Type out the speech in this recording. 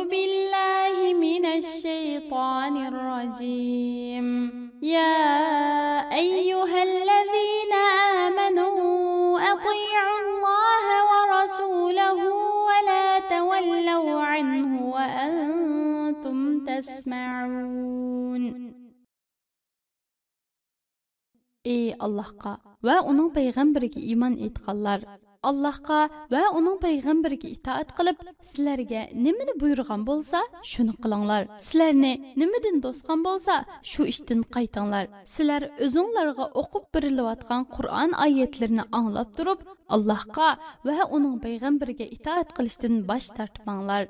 بالله من الشيطان الرجيم يا أيها الذين آمنوا أطيعوا الله ورسوله ولا تولوا عنه وأنتم تسمعون. Ey Allahqa va uning payg'ambariga iymon etganlar, Allohga va uning payg'ambariga itoat qilib, sizlarga nimani buyurgan bo'lsa, shuni qilinglar. Sizlarni nimadan to'sgan bo'lsa, shu ishdan qaytinglar. Sizlar o'zingizlarga o'qib berilayotgan Qur'on oyatlarini anglab turib, Allohga va uning payg'ambariga itoat qilishdan bosh tortmanglar.